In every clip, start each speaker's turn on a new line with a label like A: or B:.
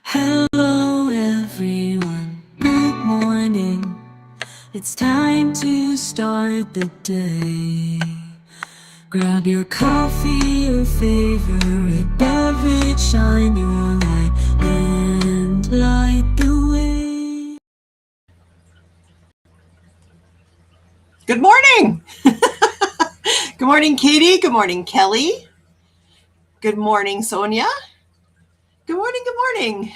A: Hello everyone, good morning. It's time to start the day. Grab your coffee, your favorite beverage, shine your light and light the way.
B: Good morning. Good morning, Katie. Good morning, Kelly. Good morning, Sonia. Good morning. Good morning.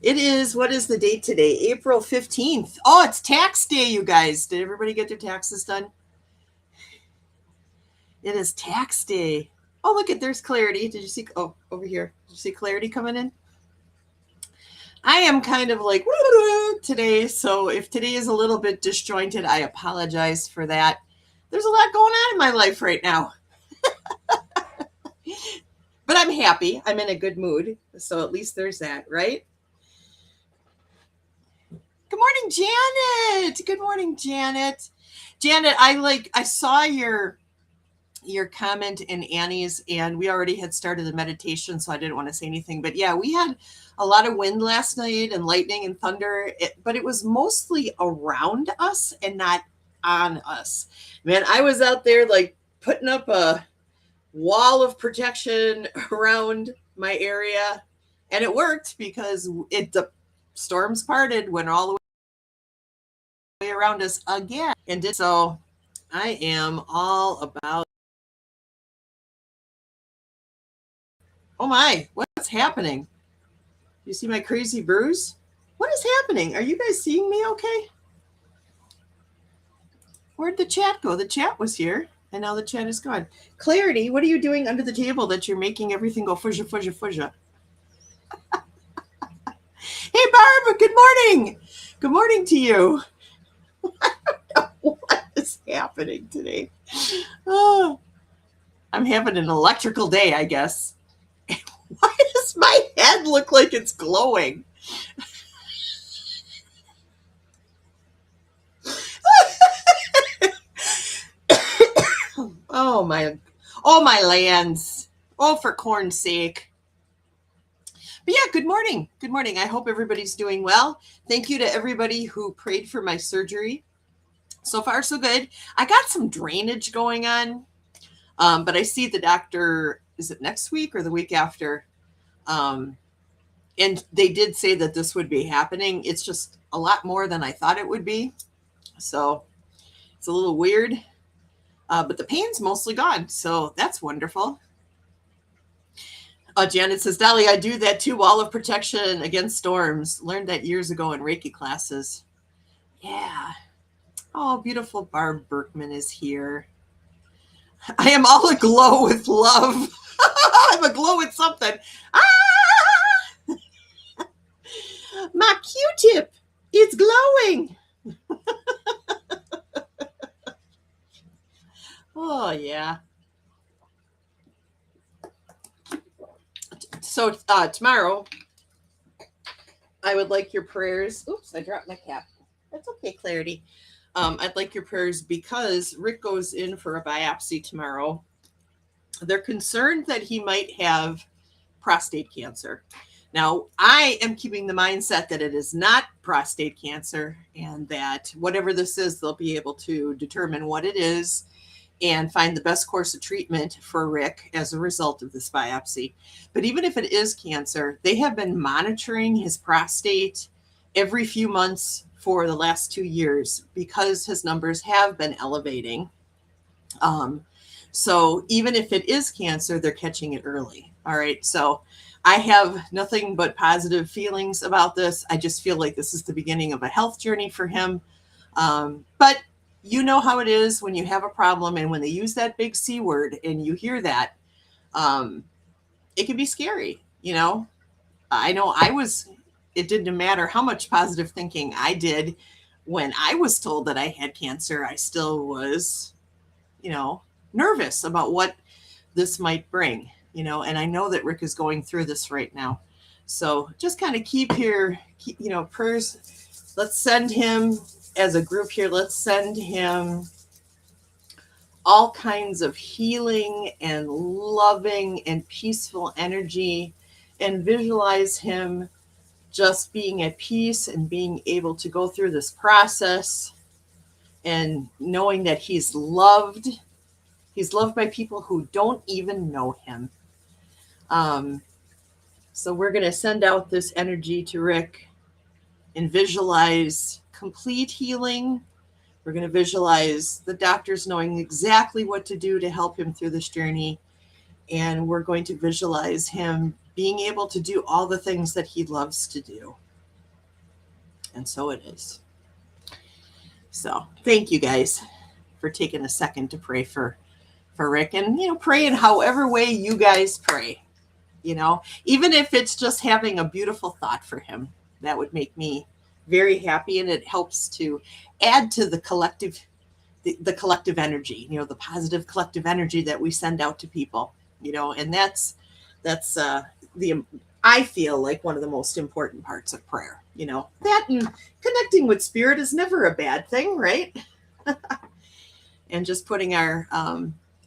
B: It is, what is the date today? April 15th. Oh, it's tax day, you guys. Did everybody get their taxes done? It is tax day. Oh, look at, there's Clarity. Did you see, oh, over here. Did you see Clarity coming in? I am kind of like today, so if today is a little bit disjointed, I apologize for that. There's a lot going on in my life right now. But I'm happy. I'm in a good mood. So at least there's that, right? Good morning, Janet. Good morning, Janet. Janet, I saw your comment in Annie's, and we already had started the meditation, so I didn't want to say anything. But yeah, we had a lot of wind last night and lightning and thunder, but it was mostly around us and not on us. Man, I was out there like putting up a wall of protection around my area, and it worked because the storms parted, went all the way around us again, and did so. I am all about. Oh my, what's happening? You see my crazy bruise? What is happening? Are you guys seeing me okay? Where'd the chat go? The chat was here, and now the chat is gone. Clarity, what are you doing under the table that you're making everything go fuzza, fuzza, fuzza? Hey, Barb, good morning. Good morning to you. I don't know what is happening today. Oh, I'm having an electrical day, I guess. Why does my head look like it's glowing? Oh my lands. Oh, for corn's sake. But yeah, good morning. Good morning. I hope everybody's doing well. Thank you to everybody who prayed for my surgery. So far, so good. I got some drainage going on, but I see the doctor, is it next week or the week after? And they did say that this would be happening. It's just a lot more than I thought it would be. So it's a little weird, but the pain's mostly gone. So that's wonderful. Janet says, Dali, I do that too. Wall of protection against storms. Learned that years ago in Reiki classes. Yeah. Oh, beautiful Barb Berkman is here. I am all aglow with love. I'm aglow with something. Ah! My Q-tip, it's glowing. Oh, yeah. So tomorrow, I would like your prayers. Oops, I dropped my cap. That's okay, Clarity. I'd like your prayers because Rick goes in for a biopsy tomorrow. They're concerned that he might have prostate cancer. Now, I am keeping the mindset that it is not prostate cancer and that whatever this is, they'll be able to determine what it is and find the best course of treatment for Rick as a result of this biopsy. But even if it is cancer, they have been monitoring his prostate every few months for the last 2 years because his numbers have been elevating. So even if it is cancer, they're catching it early. All right. So I have nothing but positive feelings about this. I just feel like this is the beginning of a health journey for him. But you know how it is when you have a problem and when they use that big C word and you hear that, it can be scary. You know, I know it didn't matter how much positive thinking I did when I was told that I had cancer. I still was, nervous about what this might bring, and I know that Rick is going through this right now. So just kind of keep prayers. Let's send him as a group here. Let's send him all kinds of healing and loving and peaceful energy and visualize him just being at peace and being able to go through this process and knowing that he's loved. He's loved by people who don't even know him. So we're going to send out this energy to Rick and visualize complete healing. We're going to visualize the doctors knowing exactly what to do to help him through this journey. And we're going to visualize him being able to do all the things that he loves to do. And so it is. So thank you guys for taking a second to pray for Rick, and, pray in however way you guys pray, even if it's just having a beautiful thought for him, that would make me very happy. And it helps to add to the collective energy, the positive collective energy that we send out to people, and that's I feel like one of the most important parts of prayer, that and connecting with spirit is never a bad thing, right? And just putting our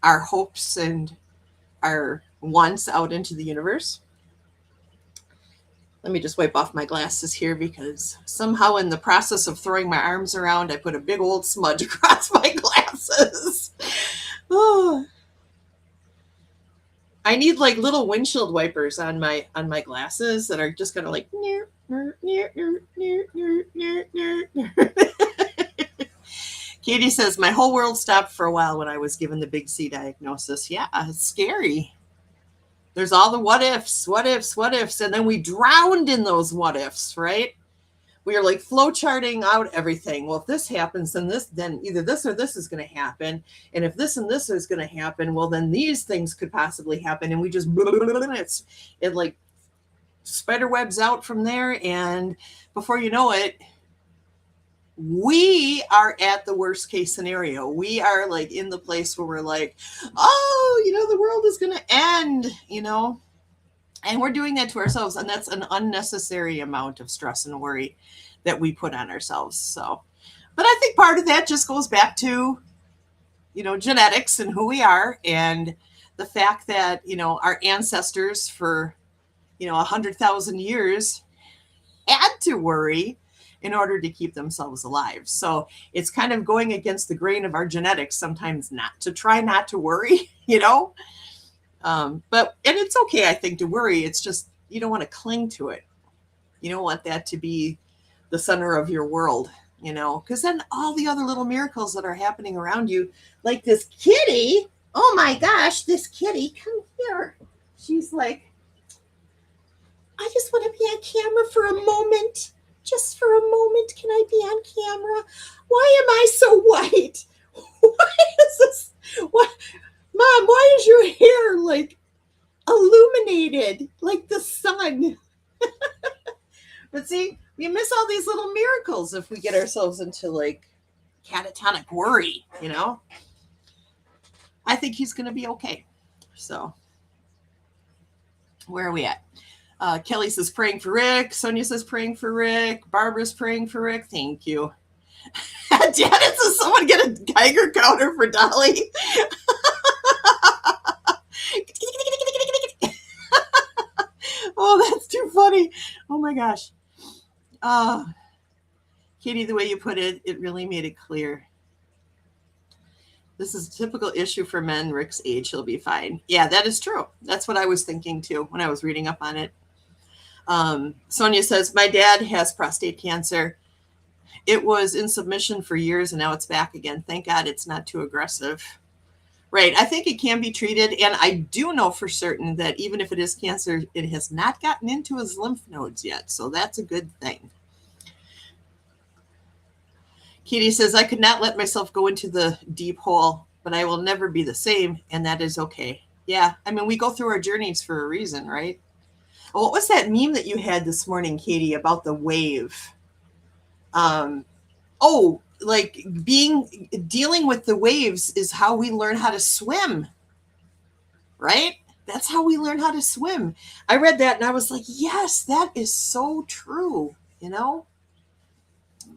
B: hopes and our wants out into the universe. Let me just wipe off my glasses here, because somehow in the process of throwing my arms around, I put a big old smudge across my glasses. Oh. I need like little windshield wipers on my glasses that are just kind of like Katie says, my whole world stopped for a while when I was given the big C diagnosis. Yeah, it's scary. There's all the what ifs, and then we drowned in those what ifs, right? We are like flow charting out everything. Well, if this happens, then either this or this is going to happen. And if this and this is going to happen, well, then these things could possibly happen. And we just, it like spider webs out from there. And before you know it, we are at the worst case scenario. We are like in the place where we're like, oh, the world is going to end, and we're doing that to ourselves. And that's an unnecessary amount of stress and worry that we put on ourselves. So, but I think part of that just goes back to, genetics and who we are, and the fact that, our ancestors for, 100,000 years had to worry in order to keep themselves alive. So it's kind of going against the grain of our genetics sometimes not to worry, and it's okay, I think, to worry. It's just, you don't want to cling to it. You don't want that to be the center of your world, because then all the other little miracles that are happening around you, like this kitty, oh my gosh, this kitty, come here. She's like, I just want to be on camera for a moment. Just for a moment, can I be on camera? Why am I so white? Why is this? What, Mom? Why is your hair like illuminated like the sun? But see, we miss all these little miracles if we get ourselves into like catatonic worry. I think he's going to be okay. So, where are we at? Kelly says praying for Rick. Sonia says praying for Rick. Barbara's praying for Rick. Thank you. Janet says someone get a Geiger counter for Dolly. Oh, that's too funny. Oh my gosh. Katie, the way you put it, it really made it clear. This is a typical issue for men Rick's age. He'll be fine. Yeah, that is true. That's what I was thinking too when I was reading up on it. Sonia says, my dad has prostate cancer. It was in submission for years and now it's back again. Thank God it's not too aggressive. Right. I think it can be treated. And I do know for certain that even if it is cancer, it has not gotten into his lymph nodes yet. So that's a good thing. Katie says, I could not let myself go into the deep hole, but I will never be the same. And that is okay. Yeah. I mean, we go through our journeys for a reason, right? What was that meme that you had this morning, Katie, about the wave? Like dealing with the waves is how we learn how to swim, right? That's how we learn how to swim. I read that and I was like, yes, that is so true.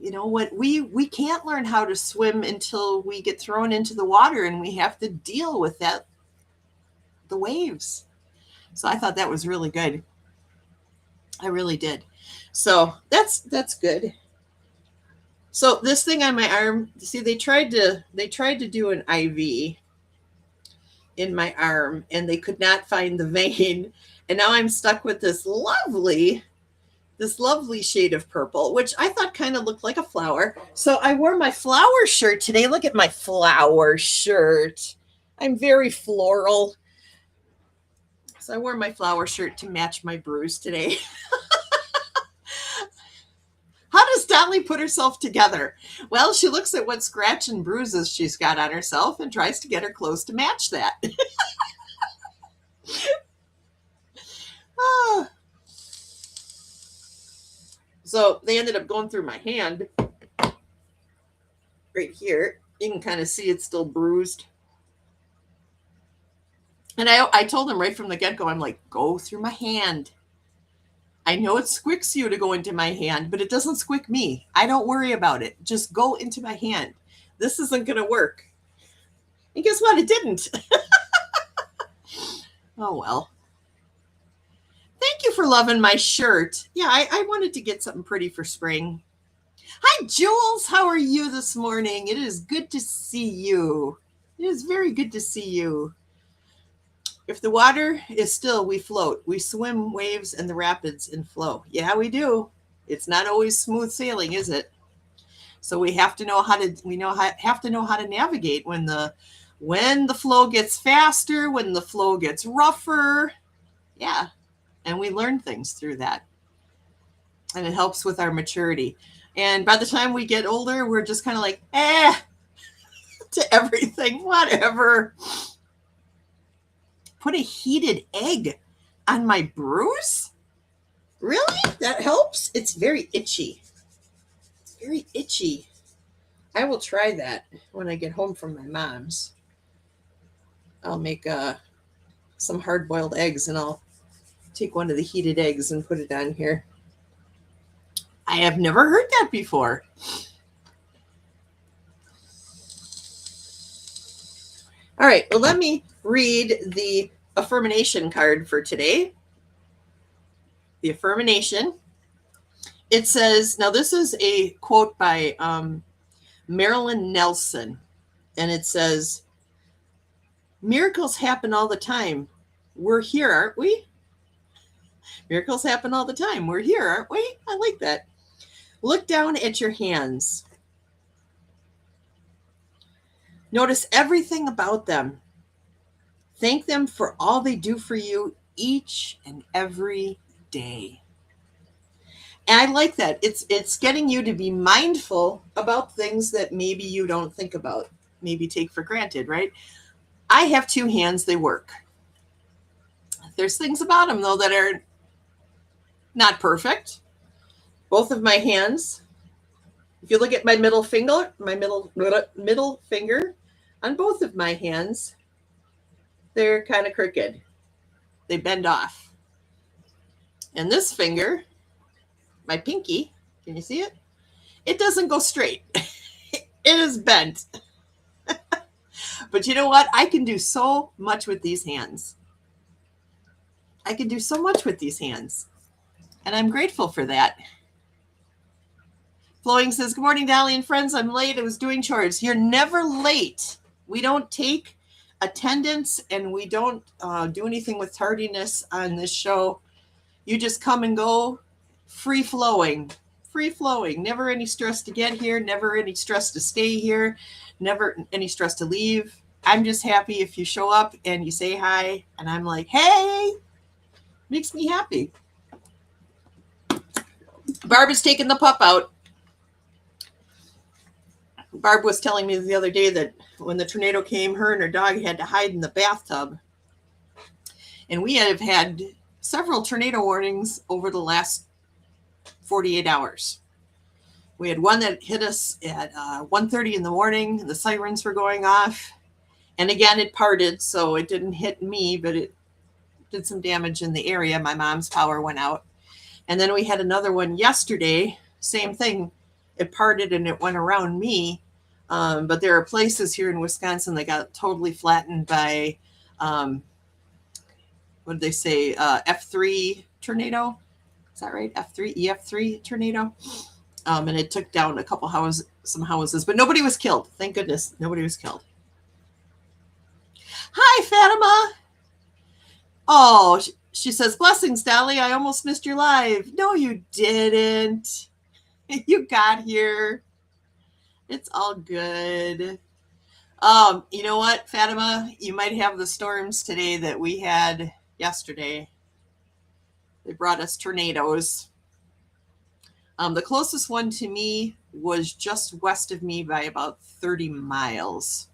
B: What we can't learn how to swim until we get thrown into the water and we have to deal with the waves. So I thought that was really good. I really did. So that's good. So this thing on my arm, see, they tried to do an IV in my arm, and they could not find the vein, and now I'm stuck with this lovely shade of purple, which I thought kind of looked like a flower. So I wore my flower shirt today. Look at my flower shirt. I'm very floral. So I wore my flower shirt to match my bruise today. How does Dolly put herself together? Well, she looks at what scratch and bruises she's got on herself and tries to get her clothes to match that. Ah. So they ended up going through my hand right here. You can kind of see it's still bruised. And I told him right from the get-go, I'm like, go through my hand. I know it squicks you to go into my hand, but it doesn't squick me. I don't worry about it. Just go into my hand. This isn't going to work. And guess what? It didn't. Oh, well. Thank you for loving my shirt. Yeah, I wanted to get something pretty for spring. Hi, Jules. How are you this morning? It is good to see you. It is very good to see you. If the water is still, we float. We swim waves and the rapids and flow. Yeah, we do. It's not always smooth sailing, is it? So we have to know how to navigate when the flow gets faster, when the flow gets rougher. Yeah. And we learn things through that. And it helps with our maturity. And by the time we get older, we're just kind of like, to everything, whatever. Put a heated egg on my bruise? Really? That helps? It's very itchy. It's very itchy. I will try that when I get home from my mom's. I'll make some hard-boiled eggs, and I'll take one of the heated eggs and put it on here. I have never heard that before. All right, well, let me read the affirmation card for today. The affirmation. It says, now this is a quote by Marilyn Nelson, and it says, miracles happen all the time. We're here, aren't we? Miracles happen all the time. We're here, aren't we? I like that. Look down at your hands. Notice everything about them. Thank them for all they do for you each and every day. And I like that. It's getting you to be mindful about things that maybe you don't think about, maybe take for granted, right? I have two hands, they work. There's things about them, though, that are not perfect. Both of my hands, if you look at my middle finger on both of my hands, they're kind of crooked. They bend off. And this finger, my pinky, can you see it? It doesn't go straight. It is bent. But you know what? I can do so much with these hands. I can do so much with these hands. And I'm grateful for that. Flowing says, good morning, Dolly and friends. I'm late. I was doing chores. You're never late. We don't take attendance, and we don't do anything with tardiness on this show. You just come and go, free flowing. Never any stress to get here, never any stress to stay here, never any stress to leave. I'm just happy if you show up and you say hi, and I'm like, hey, makes me happy. Barb is taking the pup out. Barb was telling me the other day that when the tornado came, her and her dog had to hide in the bathtub. And we have had several tornado warnings over the last 48 hours. We had one that hit us at 1:30 in the morning. The sirens were going off. And again, it parted, so it didn't hit me, but it did some damage in the area. My mom's power went out. And then we had another one yesterday, same thing. It parted and it went around me. But there are places here in Wisconsin that got totally flattened by, what did they say, F3 tornado? Is that right? EF3 tornado. And it took down a couple houses, some houses, but nobody was killed. Thank goodness, nobody was killed. Hi, Fatima. Oh, she says, blessings, Dali. I almost missed your live. No, you didn't. You got here. It's all good. You know what, Fatima? You might have the storms today that we had yesterday. They brought us tornadoes. The closest one to me was just west of me by about 30 miles.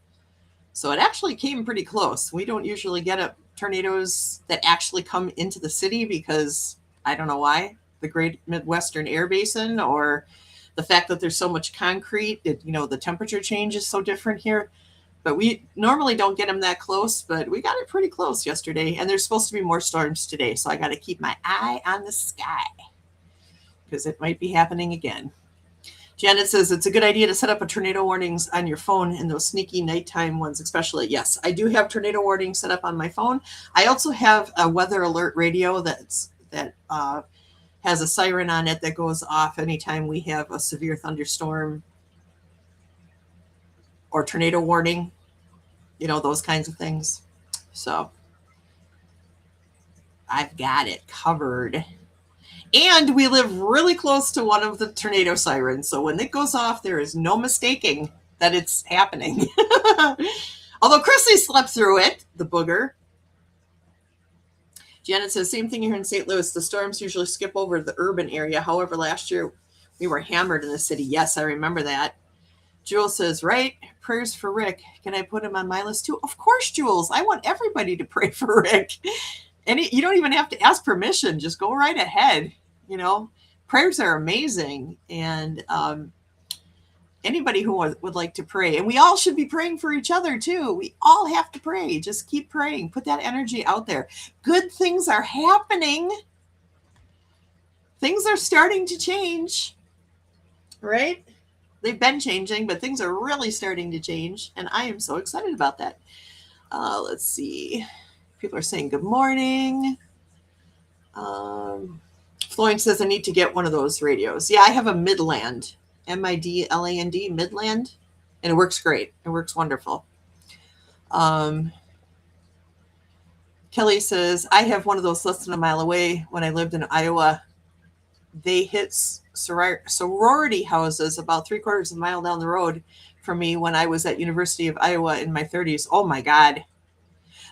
B: So it actually came pretty close. We don't usually get tornadoes that actually come into the city because I don't know why. The Great Midwestern Air Basin, or the fact that there's so much concrete, the temperature change is so different here. But we normally don't get them that close, but we got it pretty close yesterday. And there's supposed to be more storms today. So I got to keep my eye on the sky because it might be happening again. Janet says it's a good idea to set up a tornado warnings on your phone, and those sneaky nighttime ones especially. Yes, I do have tornado warnings set up on my phone. I also have a weather alert radio that has a siren on it that goes off anytime we have a severe thunderstorm or tornado warning, those kinds of things. So I've got it covered. And we live really close to one of the tornado sirens. So when it goes off, there is no mistaking that it's happening. Although Chrissy slept through it, the booger. Janet says, same thing here in St. Louis. The storms usually skip over the urban area. However, last year we were hammered in the city. Yes, I remember that. Jules says, right, prayers for Rick. Can I put him on my list too? Of course, Jules. I want everybody to pray for Rick. And you don't even have to ask permission. Just go right ahead. Prayers are amazing. And anybody who would like to pray, and we all should be praying for each other too. We all have to pray. Just keep praying. Put that energy out there. Good things are happening. Things are starting to change, right? They've been changing, but things are really starting to change. And I am so excited about that. Let's see. People are saying good morning. Flowing says I need to get one of those radios. Yeah, I have a Midland, Midland, Midland, and it works great. It works wonderful. Kelly says, I have one of those less than a mile away. When I lived in Iowa, they hit sorority houses about 3/4 of a mile down the road from me when I was at University of Iowa in my 30s. Oh my God.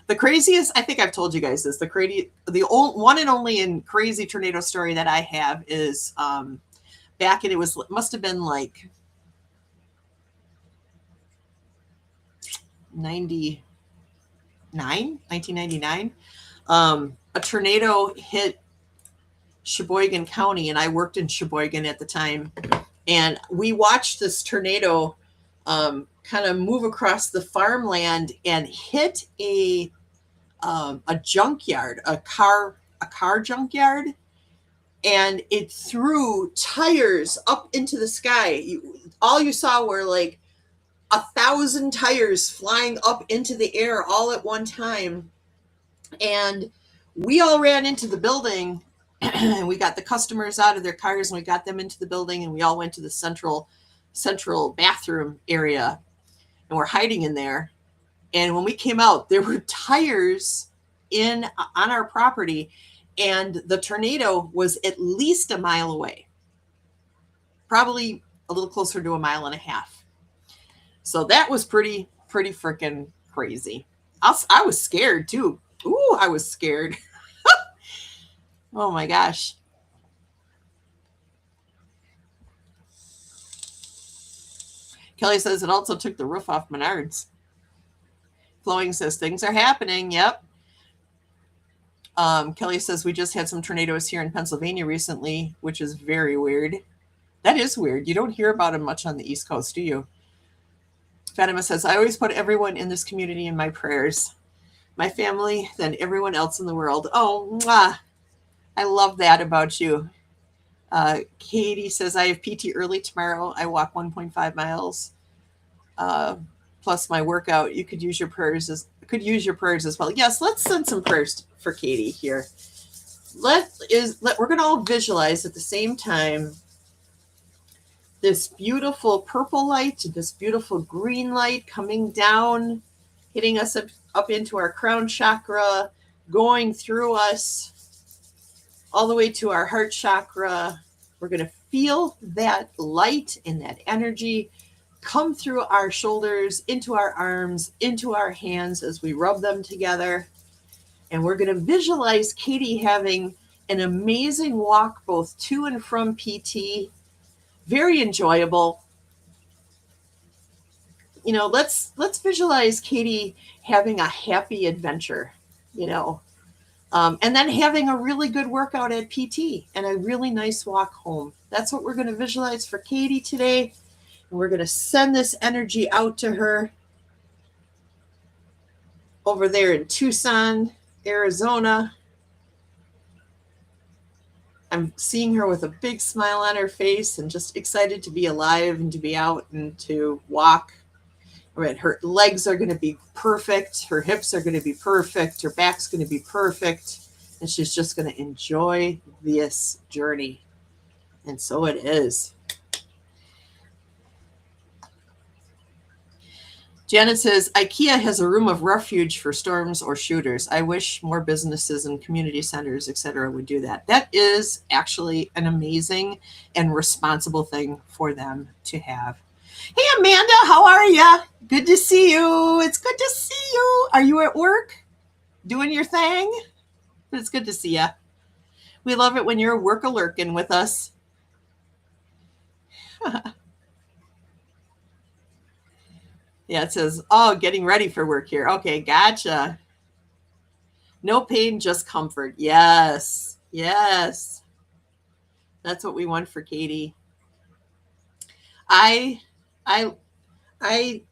B: The craziest, I think I've told you guys this, the one and only and crazy tornado story that I have is back in, must have been like 1999. A tornado hit Sheboygan County, and I worked in Sheboygan at the time. And we watched this tornado kind of move across the farmland and hit a junkyard, a car junkyard, and it threw tires up into the sky. All you saw were like 1,000 tires flying up into the air all at one time. And we all ran into the building and we got the customers out of their cars and we got them into the building, and we all went to the central bathroom area and we're hiding in there. And when we came out, there were tires on our property, and the tornado was at least a mile away, probably a little closer to 1.5 miles. So that was pretty freaking crazy. I was scared too. Ooh, I was scared. Oh my gosh. Kelly says it also took the roof off Menards. Flowing says things are happening. Yep. Kelly says we just had some tornadoes here in Pennsylvania recently, which is very weird. That is weird. You don't hear about them much on the East Coast, do you? Fatima says, I always put everyone in this community in my prayers. My family, then everyone else in the world. Oh, mwah. I love that about you. Katie says, I have PT early tomorrow. I walk 1.5 miles. Plus my workout. You could use your prayers as well. Yes, let's send some prayers for Katie here. we're going to all visualize at the same time this beautiful purple light, this beautiful green light coming down, hitting us up into our crown chakra, going through us all the way to our heart chakra. We're going to feel that light and that energy come through our shoulders, into our arms, into our hands as we rub them together. And we're going to visualize Katie having an amazing walk both to and from PT. Very enjoyable. You know, let's visualize Katie having a happy adventure, you know, and then having a really good workout at PT and a really nice walk home. That's what we're going to visualize for Katie today. And we're going to send this energy out to her over there in Tucson, Arizona. I'm seeing her with a big smile on her face and just excited to be alive and to be out and to walk. Right, her legs are going to be perfect. Her hips are going to be perfect. Her back's going to be perfect. And she's just going to enjoy this journey. And so it is. Janet says, IKEA has a room of refuge for storms or shooters. I wish more businesses and community centers, etc., would do that. That is actually an amazing and responsible thing for them to have. Hey, Amanda, how are you? Good to see you. It's good to see you. Are you at work doing your thing? It's good to see you. We love it when you're work-a-lurking with us. Yeah, it says, oh, getting ready for work here. Okay, gotcha. No pain, just comfort. Yes, yes. That's what we want for Katie. I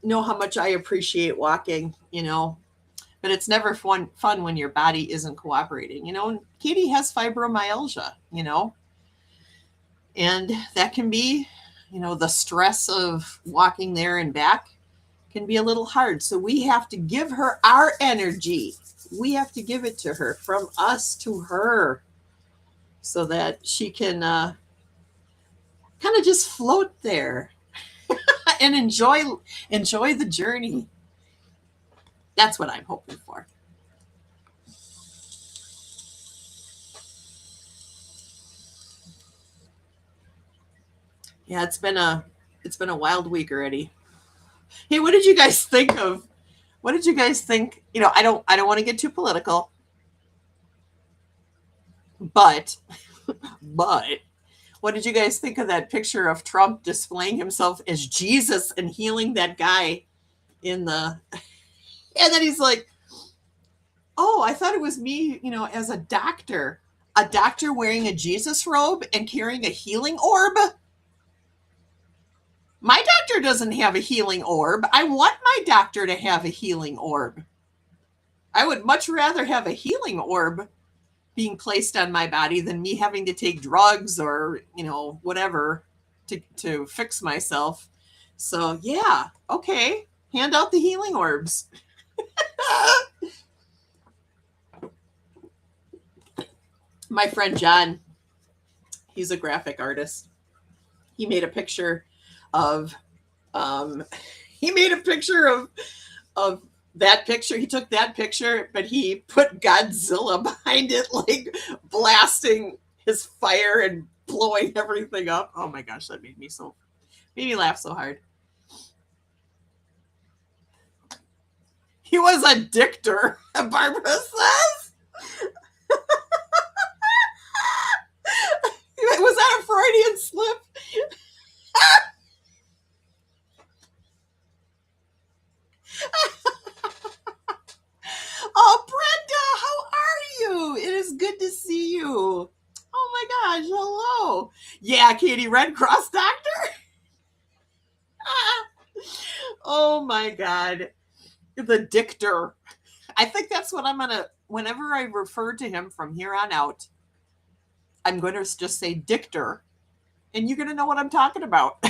B: know how much I appreciate walking, you know, but it's never fun when your body isn't cooperating. You know, Katie has fibromyalgia, you know, and that can be, you know, the stress of walking there and back can be a little hard. So we have to give her our energy. We have to give it to her, from us to her, so that she can kind of just float there and enjoy the journey. That's what I'm hoping for. Yeah, it's been a wild week already. Hey, what did you guys think of? What did you guys think? You know, I don't want to get too political, but what did you guys think of that picture of Trump displaying himself as Jesus and healing that guy in the, and then he's like, oh, I thought it was me, you know, as a doctor wearing a Jesus robe and carrying a healing orb. My doctor doesn't have a healing orb. I want my doctor to have a healing orb. I would much rather have a healing orb being placed on my body than me having to take drugs or, you know, whatever to fix myself. So yeah, okay. Hand out the healing orbs. My friend John, he's a graphic artist. He made a picture of that picture. He took that picture, but he put Godzilla behind it, like blasting his fire and blowing everything up. Oh my gosh, that made me laugh so hard. He was a dictator, Barbara says. Was that a Freudian slip? Oh, Brenda, how are you? It is good to see you. Oh my gosh, hello. Yeah, Katie, Red Cross doctor. Oh my God. The dictator. I think that's what I'm going to, whenever I refer to him from here on out, I'm going to just say dictator, and you're going to know what I'm talking about.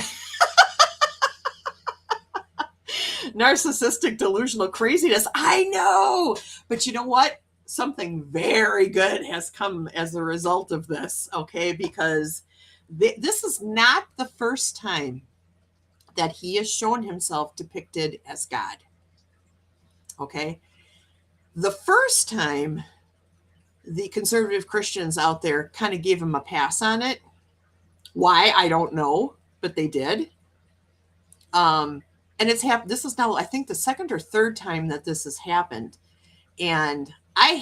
B: Narcissistic delusional craziness. I know. But you know what? something very good has come as a result of this, okay? Because this is not the first time that he has shown himself depicted as God, okay? The first time, the conservative Christians out there kind of gave him a pass on it. Why? I don't know, but they did. And it's happened. This is now, I think, the second or third time that this has happened. And I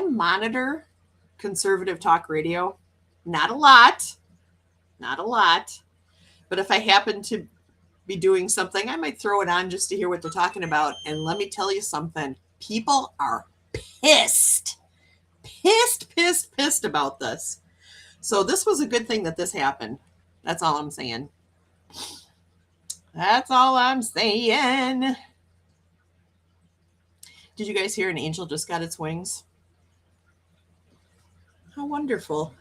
B: monitor conservative talk radio. Not a lot, but if I happen to be doing something, I might throw it on just to hear what they're talking about. And let me tell you something, people are pissed about this. So this was a good thing that this happened. That's all I'm saying. Did you guys hear an angel just got its wings? How wonderful.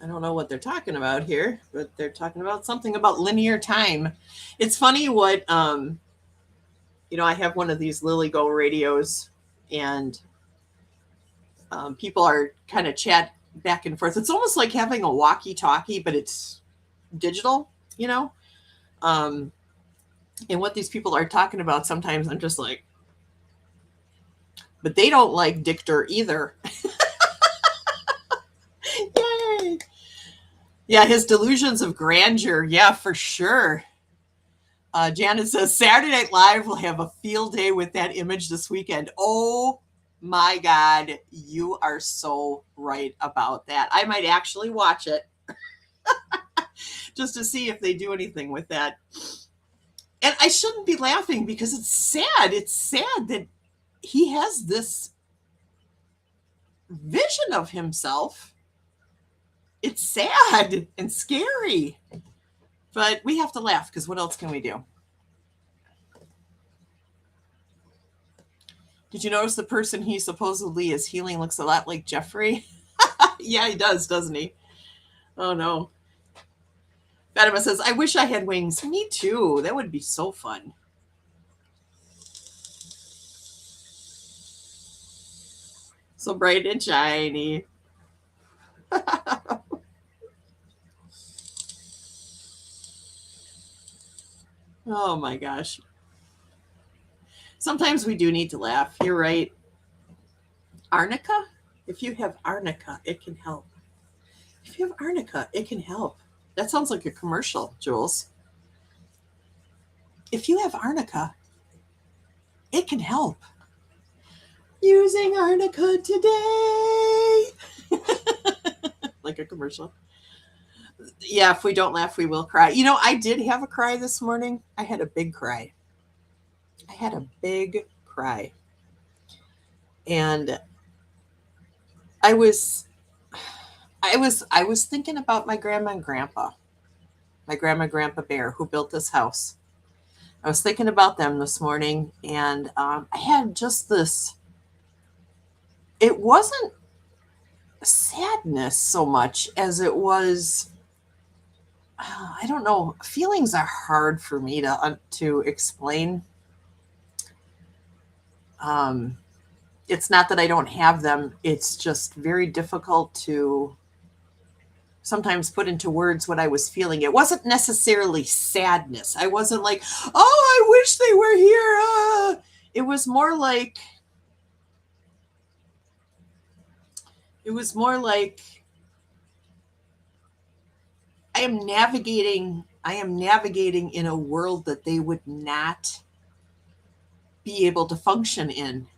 B: I don't know what they're talking about here, but they're talking about something about linear time. It's funny what, I have one of these Lily Go radios, and people are kind of chat back and forth. It's almost like having a walkie-talkie, but it's digital, and what these people are talking about, sometimes I'm just like, but they don't like Dictor either. Yay. Yeah, his delusions of grandeur. Yeah, for sure. Janet says Saturday Night Live will have a field day with that image this weekend. Oh my God, you are so right about that. I might actually watch it just to see if they do anything with that. And I shouldn't be laughing because it's sad. It's sad that he has this vision of himself. It's sad and scary. But we have to laugh because what else can we do? Did you notice the person he supposedly is healing looks a lot like Jeffrey? Yeah, he does, doesn't he? Oh, no. Fatima says, I wish I had wings. Me too. That would be so fun. So bright and shiny. Oh my gosh. Sometimes we do need to laugh. You're right. Arnica? If you have arnica, it can help. If you have arnica, it can help. That sounds like a commercial, Jules. If you have arnica, it can help. Using arnica today. Like a commercial. Yeah, if we don't laugh, we will cry. I did have a cry this morning. I had a big cry. And I was thinking about my grandma and grandpa Bear, who built this house. I was thinking about them this morning, and I had just this, it wasn't sadness so much as it was, I don't know, feelings are hard for me to explain. It's not that I don't have them. It's just very difficult to sometimes put into words what I was feeling. It wasn't necessarily sadness. I wasn't like, oh, I wish they were here. It was more like I am navigating in a world that they would not be able to function in.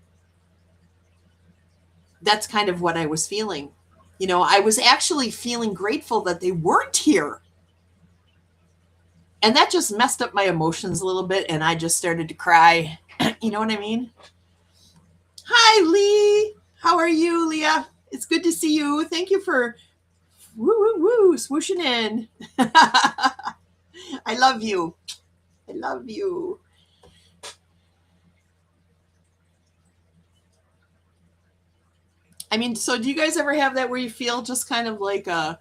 B: That's kind of what I was feeling. I was actually feeling grateful that they weren't here. And that just messed up my emotions a little bit, and I just started to cry. You know what I mean? Hi, Lee. How are you, Leah? It's good to see you. Thank you for swooshing in. I love you. I mean, so do you guys ever have that where you feel just kind of like a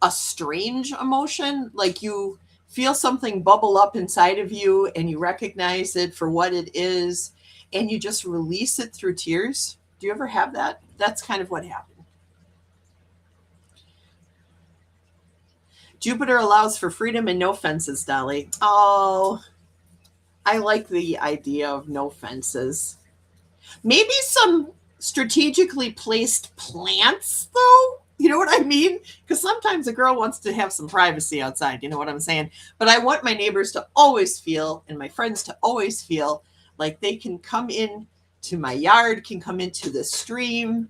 B: strange emotion? Like you feel something bubble up inside of you and you recognize it for what it is and you just release it through tears? Do you ever have that? That's kind of what happened. Jupiter allows for freedom and no fences, Dolly. Oh, I like the idea of no fences. Maybe some strategically placed plants, though. You know what I mean? Because sometimes a girl wants to have some privacy outside. You know what I'm saying? But I want my neighbors to always feel, and my friends to always feel, like they can come in to my yard, can come into the stream.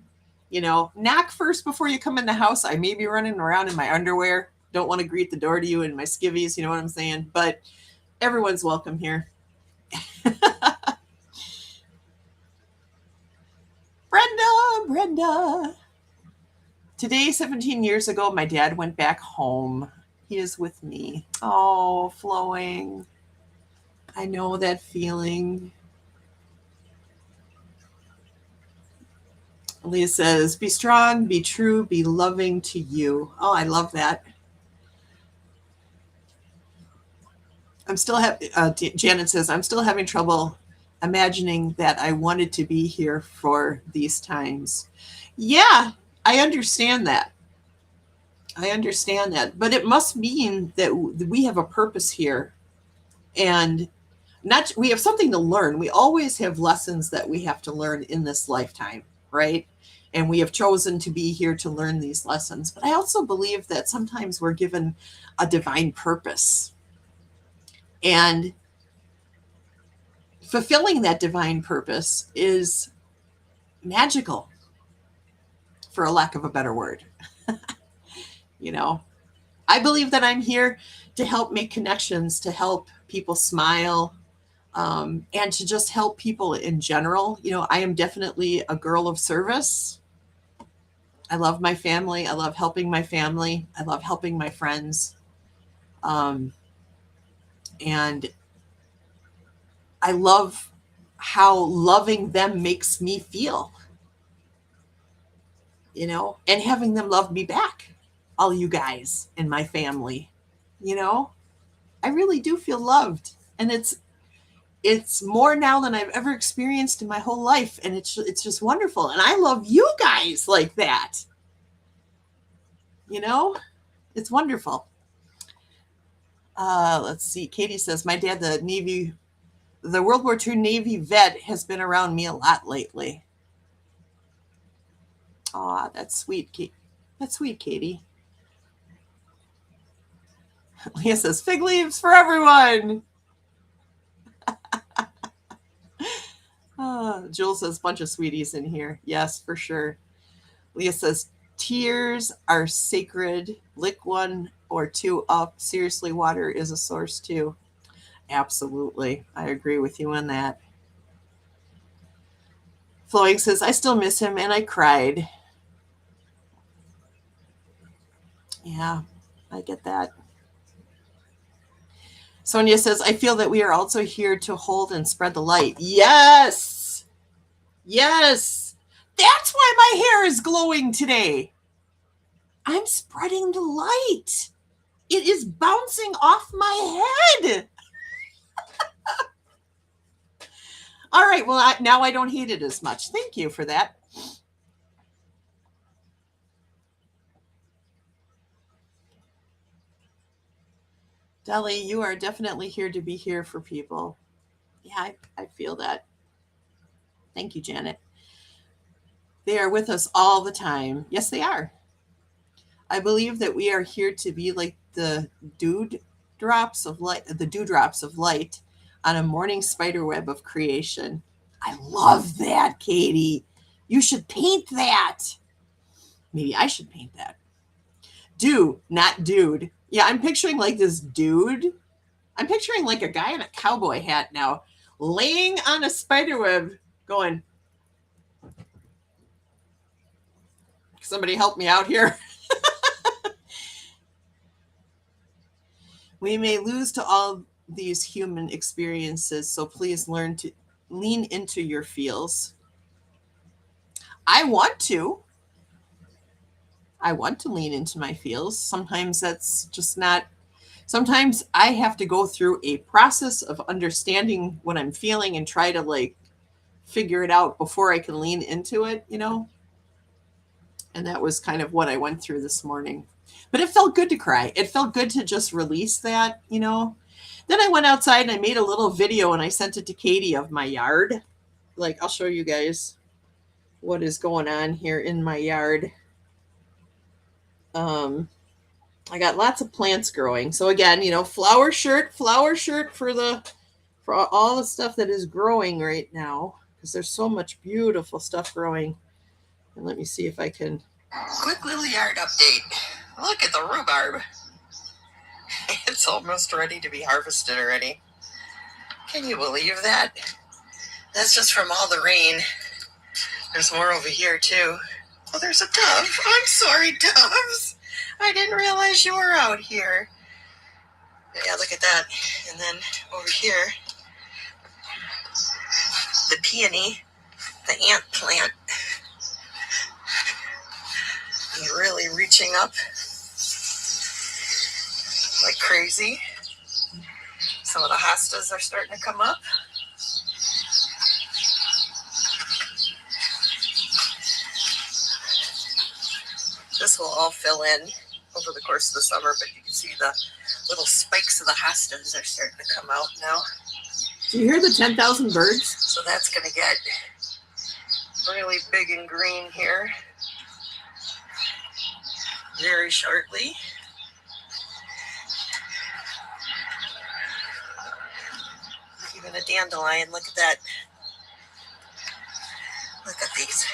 B: You know, knock first before you come in the house. I may be running around in my underwear. Don't want to greet the door to you in my skivvies. You know what I'm saying? But everyone's welcome here. Brenda. Today, 17 years ago, my dad went back home. He is with me. Oh, flowing. I know that feeling. Leah says, be strong, be true, be loving to you. Oh, I love that. Janet says, I'm still having trouble imagining that I wanted to be here for these times. Yeah, I understand that. But it must mean that we have a purpose here, and we have something to learn. We always have lessons that we have to learn in this lifetime, right? And we have chosen to be here to learn these lessons. But I also believe that sometimes we're given a divine purpose, and fulfilling that divine purpose is magical, for a lack of a better word. You know, I believe that I'm here to help make connections, to help people smile, and to just help people in general. You know, I am definitely a girl of service. I love my family. I love helping my family. I love helping my friends. And I love how loving them makes me feel, you know, and having them love me back. All you guys in my family, you know, I really do feel loved, and it's more now than I've ever experienced in my whole life, and it's just wonderful, and I love you guys like that. You know, it's wonderful. Let's see. Katie says, my dad, the World War II Navy vet, has been around me a lot lately. Aw, that's sweet, Kate. That's sweet, Katie. Leah says, fig leaves for everyone. Jules says, bunch of sweeties in here. Yes, for sure. Leah says, tears are sacred. Lick one or two up. Seriously, water is a source too. Absolutely. I agree with you on that. Flowing says, I still miss him and I cried. Yeah, I get that. Sonia says, I feel that we are also here to hold and spread the light. Yes. Yes. That's why my hair is glowing today. I'm spreading the light. It is bouncing off my head. All right. Well, now I don't hate it as much. Thank you for that. Dali, you are definitely here to be here for people. Yeah, I feel that. Thank you, Janet. They are with us all the time. Yes, they are. I believe that we are here to be like the dewdrops of light on a morning spider web of creation. I love that, Katie. You should paint that. Maybe I should paint that. Do, not dude. Yeah, I'm picturing like this dude. I'm picturing like a guy in a cowboy hat now, laying on a spider web going, somebody help me out here. We may lose to all these human experiences, so please learn to lean into your feels. I want to lean into my feels. Sometimes that's just not Sometimes I have to go through a process of understanding what I'm feeling and try to like figure it out before I can lean into it, you know? And that was kind of what I went through this morning. But it felt good to cry. It felt good to just release that, you know? Then I went outside and I made a little video and I sent it to Katie of my yard. Like, I'll show you guys what is going on here in my yard. I got lots of plants growing. So again, you know, flower shirt for all the stuff that is growing right now, because there's so much beautiful stuff growing. And let me see if I can. Quick little yard update. Look at the rhubarb. It's almost ready to be harvested already. Can you believe that? That's just from all the rain. There's more over here too. Oh, there's a dove. I'm sorry, doves. I didn't realize you were out here. Yeah, look at that. And then over here, the peony, the ant plant. He's really reaching up like crazy. Some of the hostas are starting to come up. This will all fill in over the course of the summer, but you can see the little spikes of the hostas are starting to come out now. Do you hear the 10,000 birds? So that's going to get really big and green here very shortly. Even a dandelion, look at that. Look at these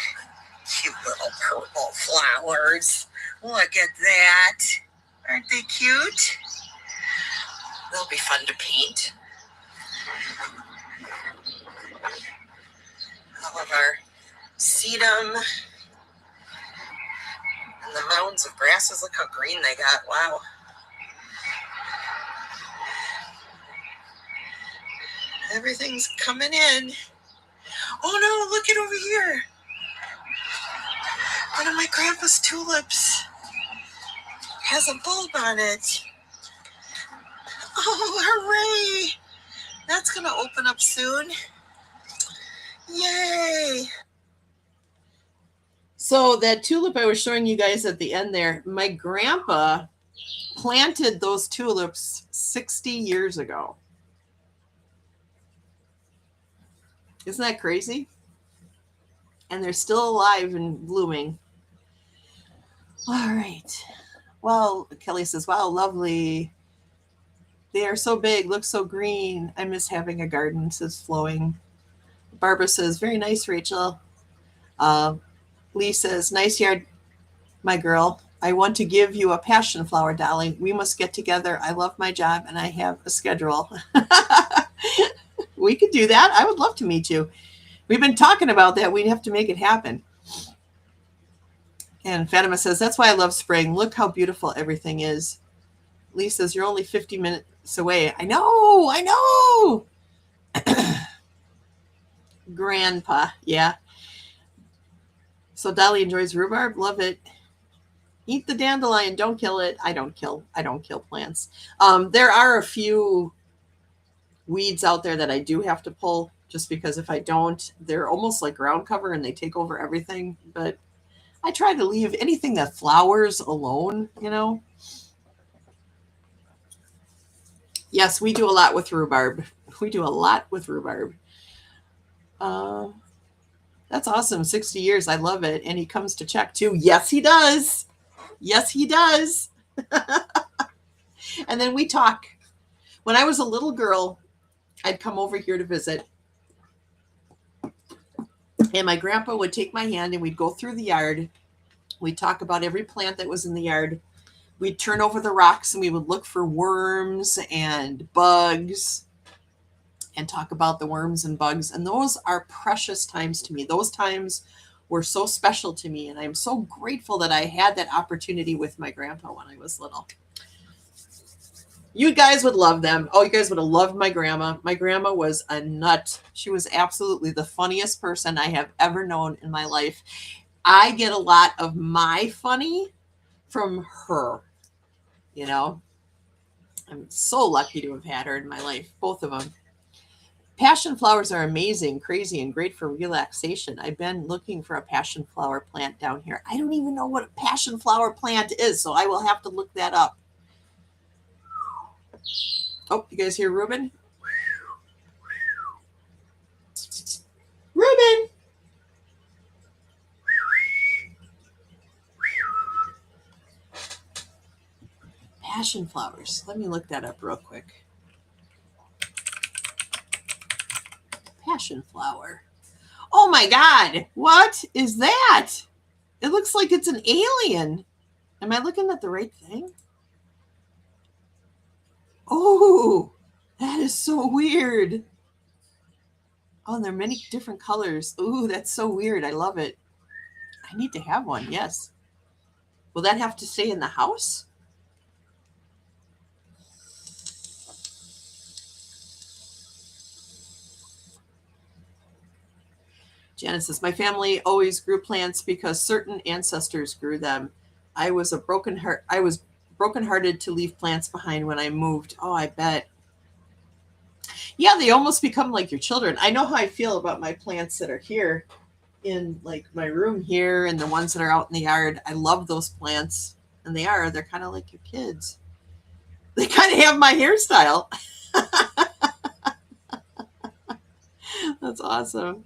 B: cute little purple flowers. Look at that. Aren't they cute? They'll be fun to paint. All of our sedum and the mounds of grasses. Look how green they got. Wow. Everything's coming in. Oh no, look at over here. One of my grandpa's tulips has a bulb on it. Oh, hooray! That's going to open up soon. Yay! So that tulip I was showing you guys at the end there, my grandpa planted those tulips 60 years ago. Isn't that crazy? And they're still alive and blooming. All right. Well, Kelly says, wow, lovely. They are so big, look so green. I miss having a garden, says Flowing. Barbara says, very nice, Rachel. Lee says, nice yard, my girl. I want to give you a passion flower, Dolly. We must get together. I love my job and I have a schedule. We could do that. I would love to meet you. We've been talking about that. We'd have to make it happen. And Fatima says, that's why I love spring. Look how beautiful everything is. Lee says, you're only 50 minutes away. I know. Grandpa. Yeah. So Dolly enjoys rhubarb. Love it. Eat the dandelion. Don't kill it. I don't kill plants. There are a few weeds out there that I do have to pull, just because if I don't, they're almost like ground cover and they take over everything. But I try to leave anything that flowers alone, you know. Yes, we do a lot with rhubarb. That's awesome. 60 years. I love it. And he comes to check too. Yes, he does. And then we talk. When I was a little girl, I'd come over here to visit. And my grandpa would take my hand and we'd go through the yard. We'd talk about every plant that was in the yard. We'd turn over the rocks and we would look for worms and bugs and talk about the worms and bugs. And those are precious times to me. Those times were so special to me. And I'm so grateful that I had that opportunity with my grandpa when I was little. You guys would love them. Oh, you guys would have loved my grandma. My grandma was a nut. She was absolutely the funniest person I have ever known in my life. I get a lot of my funny from her, you know. I'm so lucky to have had her in my life, both of them. Passion flowers are amazing, crazy, and great for relaxation. I've been looking for a passion flower plant down here. I don't even know what a passion flower plant is, so I will have to look that up. Oh, you guys hear Ruben? Ruben! Passion flowers. Let me look that up real quick. Passion flower. Oh my God. What is that? It looks like it's an alien. Am I looking at the right thing? Oh, that is so weird. Oh, and there are many different colors. Ooh, that's so weird. I love it. I need to have one. Yes. Will that have to stay in the house? Janice says, my family always grew plants because certain ancestors grew them. I was brokenhearted to leave plants behind when I moved. Oh, I bet. Yeah, they almost become like your children. I know how I feel about my plants that are here in like my room here and the ones that are out in the yard. I love those plants. And they're kind of like your kids. They kind of have my hairstyle. That's awesome.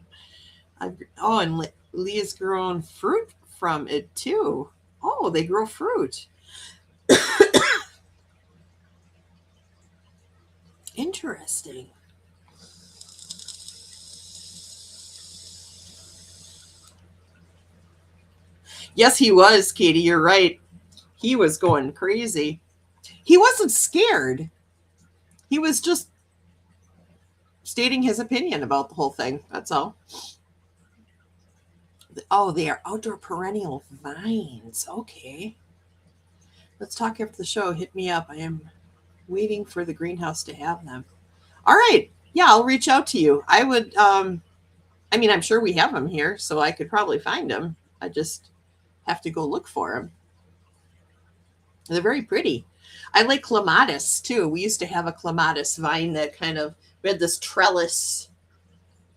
B: And Leah's grown fruit from it too. Oh, they grow fruit. Interesting. Yes, he was, Katie. You're right. He was going crazy. He wasn't scared. He was just stating his opinion about the whole thing. That's all. Oh, they are outdoor perennial vines. Okay. Let's talk after the show. Hit me up. I am waiting for the greenhouse to have them. All right. Yeah, I'll reach out to you. I would, I'm sure we have them here, so I could probably find them. I just have to go look for them. They're very pretty. I like clematis too. We used to have a clematis vine that we had this trellis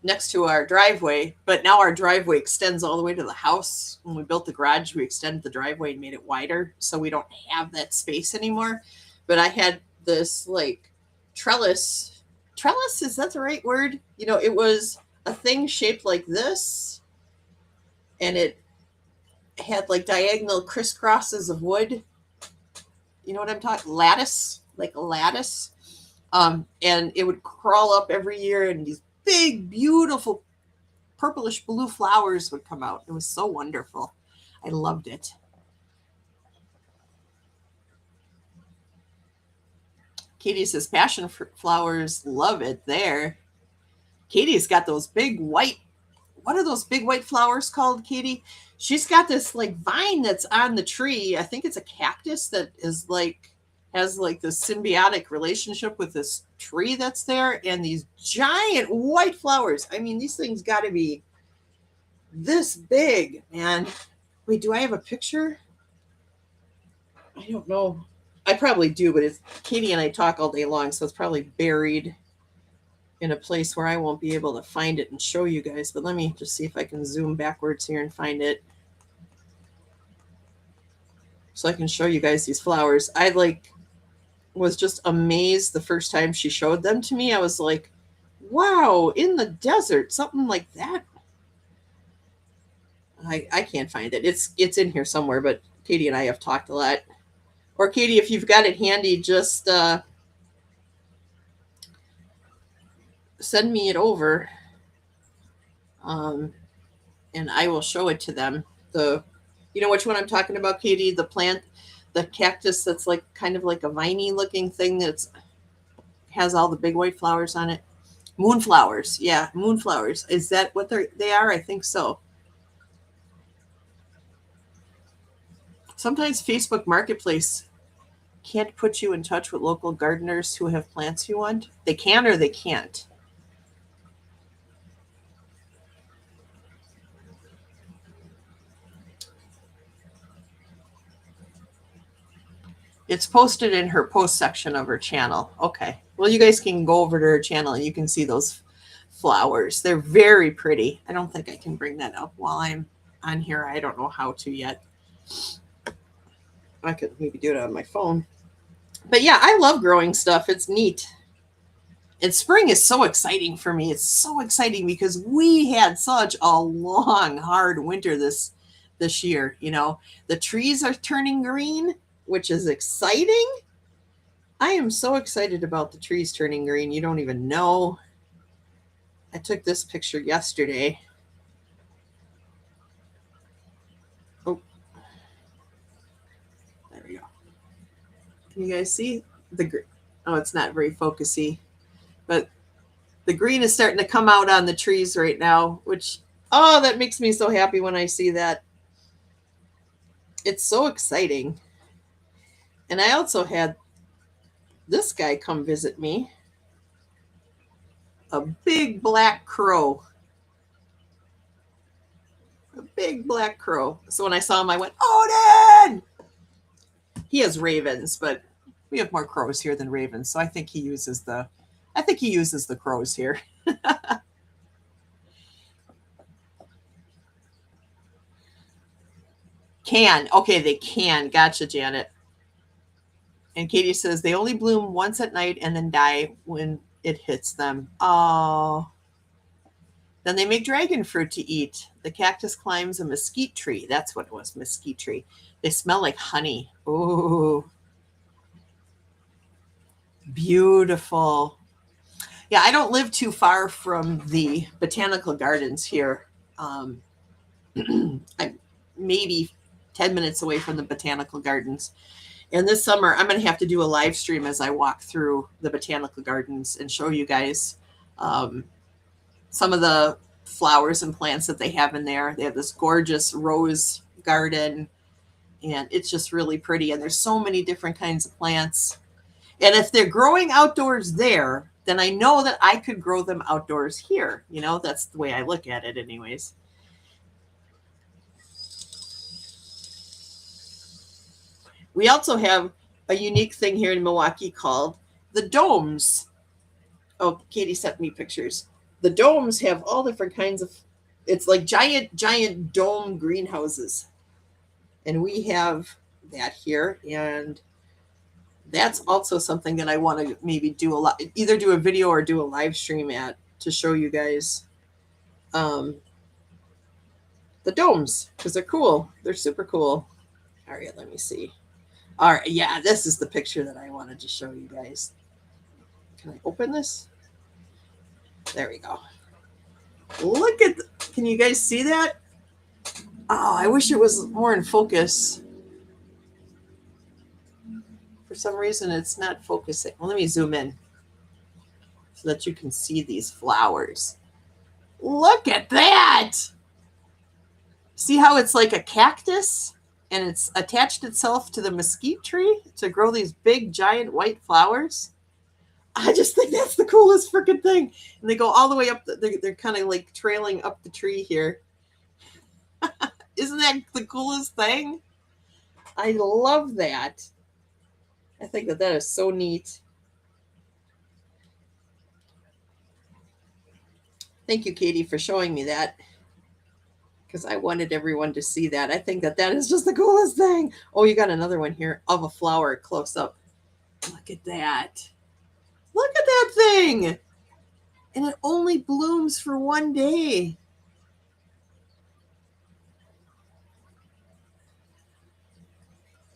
B: next to our driveway, but now our driveway extends all the way to the house. When we built the garage, we extended the driveway and made it wider, so we don't have that space anymore. But I had this like trellis. Trellis, is that the right word? It was a thing shaped like this, and it had like diagonal crisscrosses of wood. You know what I'm talking? Lattice, like a lattice. And it would crawl up every year, and these big, beautiful purplish blue flowers would come out. It was so wonderful. I loved it. Katie says, passion flowers, love it there. Katie's got those big white, what are those big white flowers called, Katie? She's got this like vine that's on the tree. I think it's a cactus that has like this symbiotic relationship with this tree that's there, and these giant white flowers. I mean, these things got to be this big, man. Wait, do I have a picture? I don't know. I probably do, but Katie and I talk all day long, so it's probably buried in a place where I won't be able to find it and show you guys. But let me just see if I can zoom backwards here and find it, so I can show you guys these flowers. I was just amazed the first time she showed them to me. I was like, wow, in the desert, something like that. I can't find it. It's in here somewhere, but Katie and I have talked a lot. Or Katie, if you've got it handy, just send me it over, and I will show it to them. You know which one I'm talking about, Katie? The plant, the cactus that's like kind of like a viney looking thing that has all the big white flowers on it. Moonflowers. Yeah, moonflowers. Is that what they are? I think so. Sometimes Facebook Marketplace can't put you in touch with local gardeners who have plants you want. They can or they can't. It's posted in her post section of her channel. Okay. Well, you guys can go over to her channel and you can see those flowers. They're very pretty. I don't think I can bring that up while I'm on here. I don't know how to yet. I could maybe do it on my phone. But yeah, I love growing stuff. It's neat. And spring is so exciting for me. It's so exciting because we had such a long, hard winter this year. You know, the trees are turning green, which is exciting. I am so excited about the trees turning green. You don't even know. I took this picture yesterday. Oh, there we go. Can you guys see the? Oh, it's not very focusy, but the green is starting to come out on the trees right now, which, oh, that makes me so happy when I see that. It's so exciting. And I also had this guy come visit me. A big black crow. A big black crow. So when I saw him, I went, Odin! He has ravens, but we have more crows here than ravens. So I think he uses the crows here. Can. Okay, they can. Gotcha, Janet. And Katie says they only bloom once at night and then die when it hits them. Oh. Then they make dragon fruit to eat. The cactus climbs a mesquite tree. That's what it was, mesquite tree. They smell like honey. Ooh. Beautiful. Yeah, I don't live too far from the botanical gardens here. I'm maybe 10 minutes away from the botanical gardens. And this summer, I'm going to have to do a live stream as I walk through the botanical gardens and show you guys some of the flowers and plants that they have in there. They have this gorgeous rose garden, and it's just really pretty. And there's so many different kinds of plants. And if they're growing outdoors there, then I know that I could grow them outdoors here. You know, that's the way I look at it anyways. We also have a unique thing here in Milwaukee called the domes. Oh, Katie sent me pictures. The domes have all different kinds of, it's like giant dome greenhouses. And we have that here. And that's also something that I want to maybe do either do a video or do a live stream at to show you guys the domes, because they're cool. They're super cool. All right, let me see. All right, yeah, this is the picture that I wanted to show you guys. Can I open this? There we go. Look at, can you guys see that? Oh, I wish it was more in focus. For some reason, it's not focusing. Well, let me zoom in so that you can see these flowers. Look at that. See how it's like a cactus and it's attached itself to the mesquite tree to grow these big, giant white flowers? I just think that's the coolest freaking thing. And they go all the way up. They're kind of like trailing up the tree here. Isn't that the coolest thing? I love that. I think that is so neat. Thank you, Katie, for showing me that, because I wanted everyone to see that. I think that is just the coolest thing. Oh, you got another one here of a flower close up. Look at that. Look at that thing. And it only blooms for one day.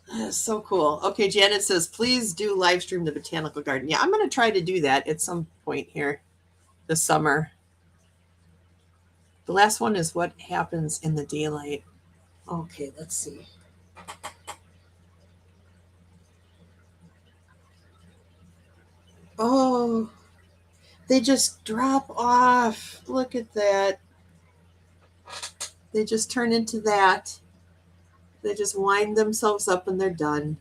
B: That is so cool. Okay, Janet says, please do live stream the botanical garden. Yeah, I'm going to try to do that at some point here this summer. The last one is what happens in the daylight. Okay, let's see. Oh, they just drop off. Look at that. They just turn into that. They just wind themselves up and they're done.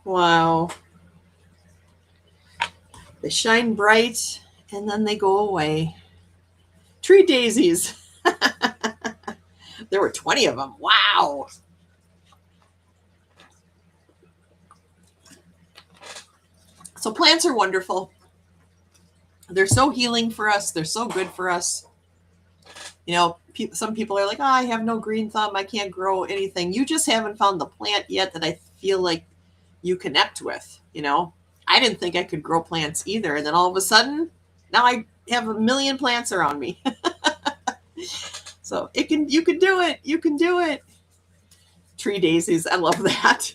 B: Wow. They shine bright and then they go away. Tree daisies. There were 20 of them. Wow. So plants are wonderful. They're so healing for us. They're so good for us. You know, some people are like, oh, I have no green thumb. I can't grow anything. You just haven't found the plant yet that I feel like you connect with. You know, I didn't think I could grow plants either. And then all of a sudden, now I have a million plants around me. So you can do it. You can do it. Tree daisies. I love that.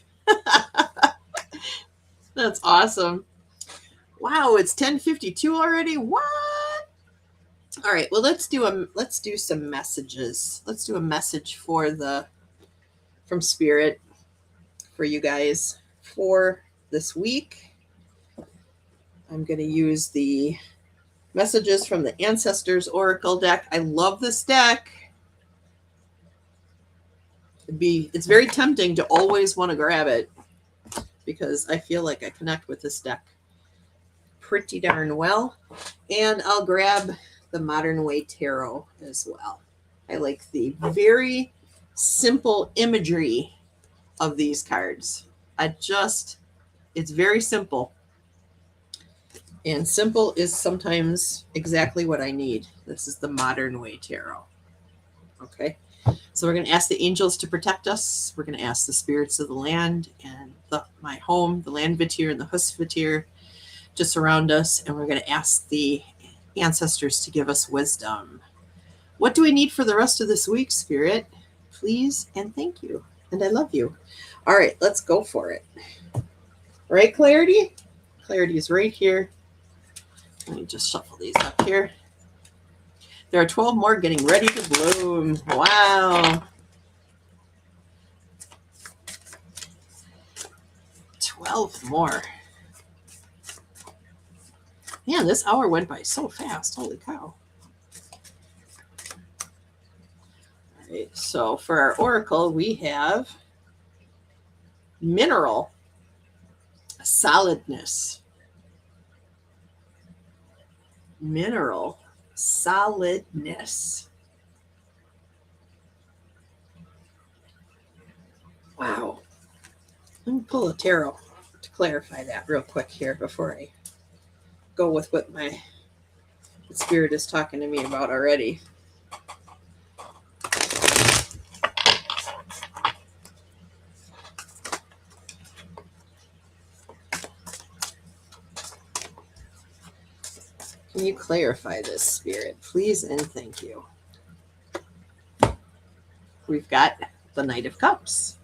B: That's awesome. Wow, it's 10:52 already. What? All right, well, let's do some messages. Let's do a message from Spirit for you guys for this week. I'm going to use the messages from the Ancestors Oracle deck. I love this deck. It's very tempting to always want to grab it because I feel like I connect with this deck pretty darn well. And I'll grab the Modern Way Tarot as well. I like the very simple imagery of these cards. It's very simple. And simple is sometimes exactly what I need. This is the Modern Way Tarot. Okay. So we're going to ask the angels to protect us. We're going to ask the spirits of the land and my home, the land vitir and the hus vitir, to surround us. And we're going to ask the ancestors to give us wisdom. What do we need for the rest of this week, Spirit? Please and thank you. And I love you. All right, let's go for it. Right, Clarity? Clarity is right here. Let me just shuffle these up here. There are 12 more getting ready to bloom. Wow. 12 more. Man, this hour went by so fast. Holy cow. All right, so for our oracle, we have mineral, solidness. Mineral, solidness. Wow. Let me pull a tarot to clarify that real quick here before I go with what my spirit is talking to me about already. Can you clarify this, Spirit? Please and thank you. We've got the Knight of Cups.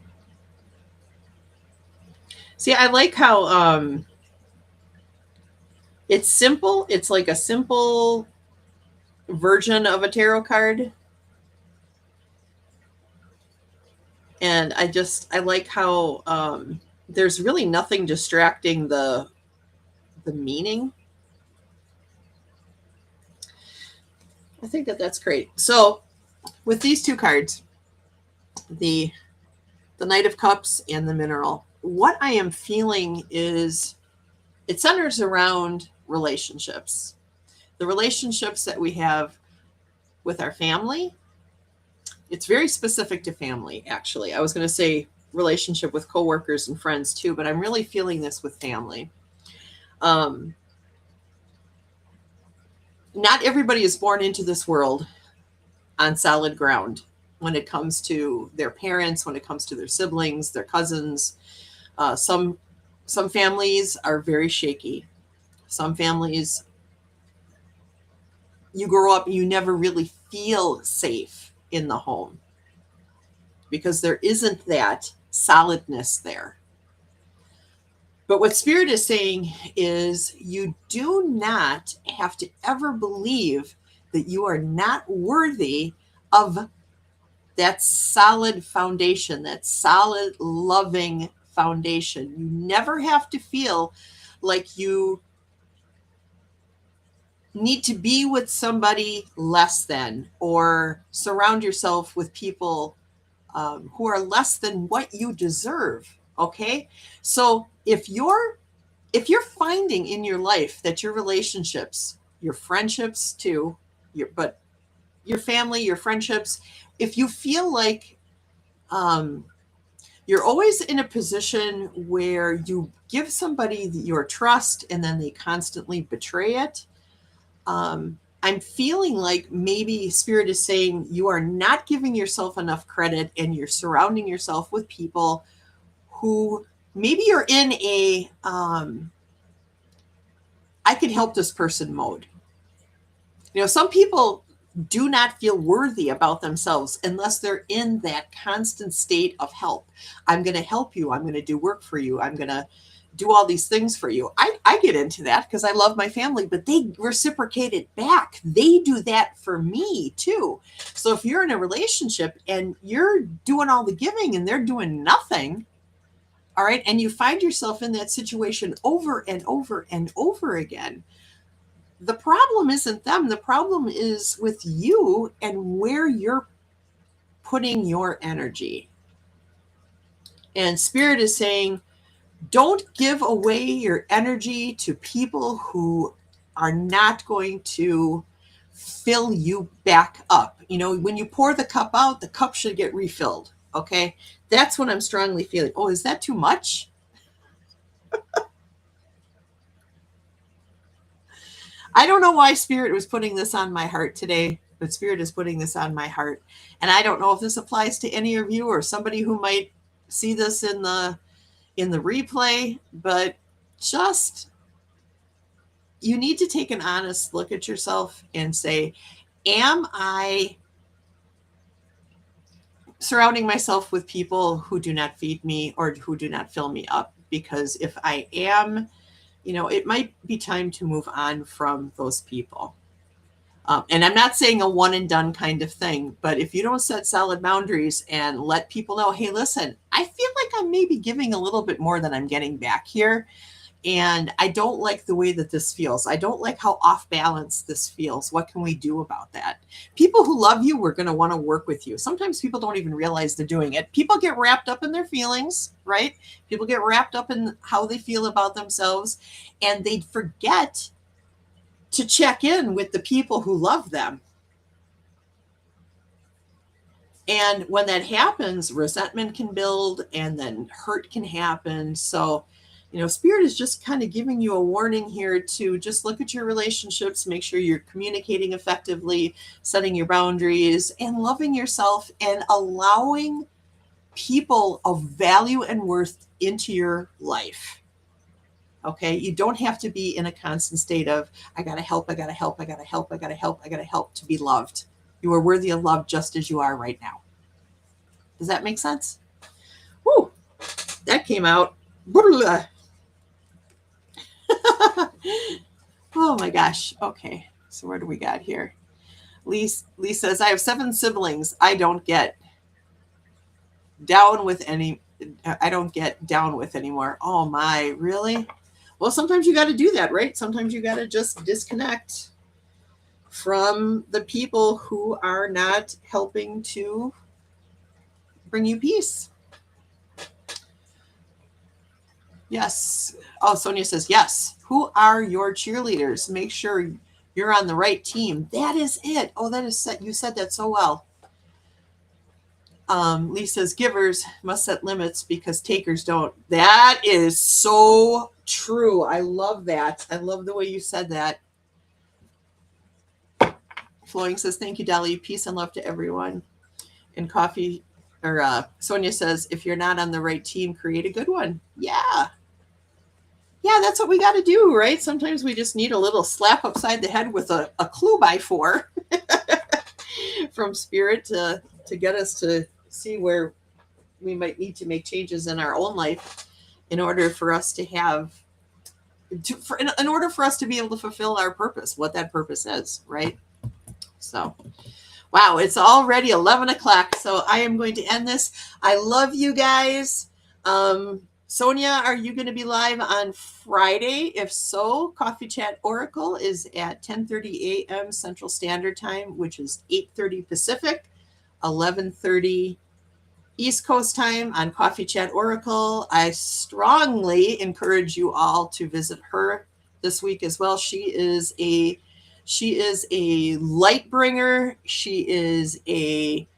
B: See, I like how it's simple. It's like a simple version of a tarot card. And I like how there's really nothing distracting the meaning. I think that's great. So with these two cards, the Knight of Cups and the Mineral, what I am feeling is it centers around relationships. The relationships that we have with our family. It's very specific to family, actually. I was going to say relationship with coworkers and friends too, but I'm really feeling this with family. Not everybody is born into this world on solid ground when it comes to their parents, when it comes to their siblings, their cousins. Some families are very shaky. Some families, you grow up, you never really feel safe in the home because there isn't that solidness there. But what Spirit is saying is you do not have to ever believe that you are not worthy of that solid foundation, that solid, loving foundation. You never have to feel like you need to be with somebody less than or surround yourself with people who are less than what you deserve. Okay? So if you're finding in your life that your relationships, your friendships too, but your family, your friendships, if you feel like You're always in a position where you give somebody your trust and then they constantly betray it. I'm feeling like maybe Spirit is saying you are not giving yourself enough credit and you're surrounding yourself with people who maybe you're in a I can help this person mode. Some people do not feel worthy about themselves unless they're in that constant state of help. I'm going to help you. I'm going to do work for you. I'm going to do all these things for you. I get into that because I love my family, but they reciprocate it back. They do that for me too. So if you're in a relationship and you're doing all the giving and they're doing nothing, all right, and you find yourself in that situation over and over and over again, the problem isn't them. The problem is with you and where you're putting your energy. And Spirit is saying, don't give away your energy to people who are not going to fill you back up. When you pour the cup out, the cup should get refilled. Okay. That's what I'm strongly feeling. Oh, is that too much? I don't know why Spirit was putting this on my heart today, but Spirit is putting this on my heart. And I don't know if this applies to any of you or somebody who might see this in the replay, but just you need to take an honest look at yourself and say, am I surrounding myself with people who do not feed me or who do not fill me up? Because if I am, it might be time to move on from those people. And I'm not saying a one and done kind of thing, but if you don't set solid boundaries and let people know, hey, listen, I feel like I'm maybe giving a little bit more than I'm getting back here. And I don't like the way that this feels. I don't like how off balance this feels. What can we do about that? People who love you, we're going to want to work with you. Sometimes people don't even realize they're doing it. People get wrapped up in their feelings, right? People get wrapped up in how they feel about themselves, and they forget to check in with the people who love them. And when that happens, resentment can build and then hurt can happen. So, Spirit is just kind of giving you a warning here to just look at your relationships, make sure you're communicating effectively, setting your boundaries, and loving yourself and allowing people of value and worth into your life. Okay, you don't have to be in a constant state of, I got to help, I got to help, I got to help, I got to help, I got to help to be loved. You are worthy of love just as you are right now. Does that make sense? Woo, that came out. Oh my gosh. Okay, so where do we got here? Lee says, I have 7 siblings. I don't get down with anymore. Oh my, really? Well, sometimes you got to do that, right? Sometimes you got to just disconnect from the people who are not helping to bring you peace. Yes. Oh, Sonia says, yes. Who are your cheerleaders? Make sure you're on the right team. That is it. Oh, that is set. You said that so well. Lee says, givers must set limits because takers don't. That is so true. I love that. I love the way you said that. Flowing says, thank you, Dali. Peace and love to everyone. And Sonia says, if you're not on the right team, create a good one. Yeah. Yeah, that's what we got to do, right? Sometimes we just need a little slap upside the head with a clue by 4 from Spirit to get us to see where we might need to make changes in our own life in order for us to have, in order for us to be able to fulfill our purpose, what that purpose is, right? So, wow, it's already 11 o'clock, so I am going to end this. I love you guys. Sonia, are you going to be live on Friday? If so, Coffee Chat Oracle is at 10:30 a.m. Central Standard Time, which is 8:30 Pacific, 11:30 East Coast Time on Coffee Chat Oracle. I strongly encourage you all to visit her this week as well. She is a light bringer. She is a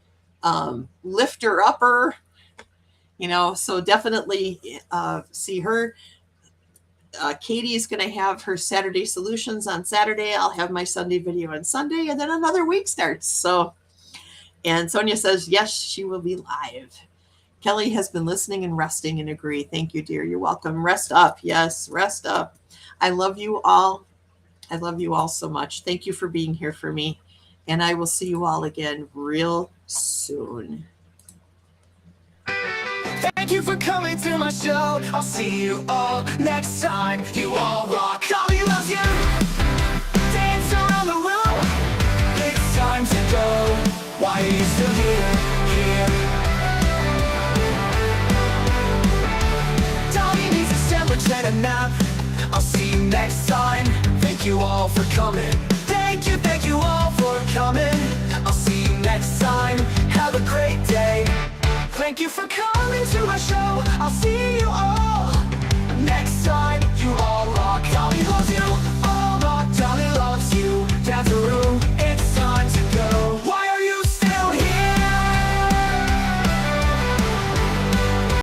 B: lifter upper. You know, so definitely see her. Katie is going to have her Saturday solutions on Saturday. I'll have my Sunday video on Sunday, and then another week starts. So, and Sonia says, yes, she will be live. Kelly has been listening and resting and agree. Thank you, dear. You're welcome. Rest up. Yes, rest up. I love you all. I love you all so much. Thank you for being here for me. And I will see you all again real soon.
C: Thank you for coming to my show. I'll see you all next time. You all rock. Dolly loves you. Dance around the room. It's time to go. Why are you still here? Dolly needs a sandwich and a nap. I'll see you next time. Thank you all for coming. Thank you all for coming. I'll see you next time. Have a great day. Thank you for coming to my show. I'll see you all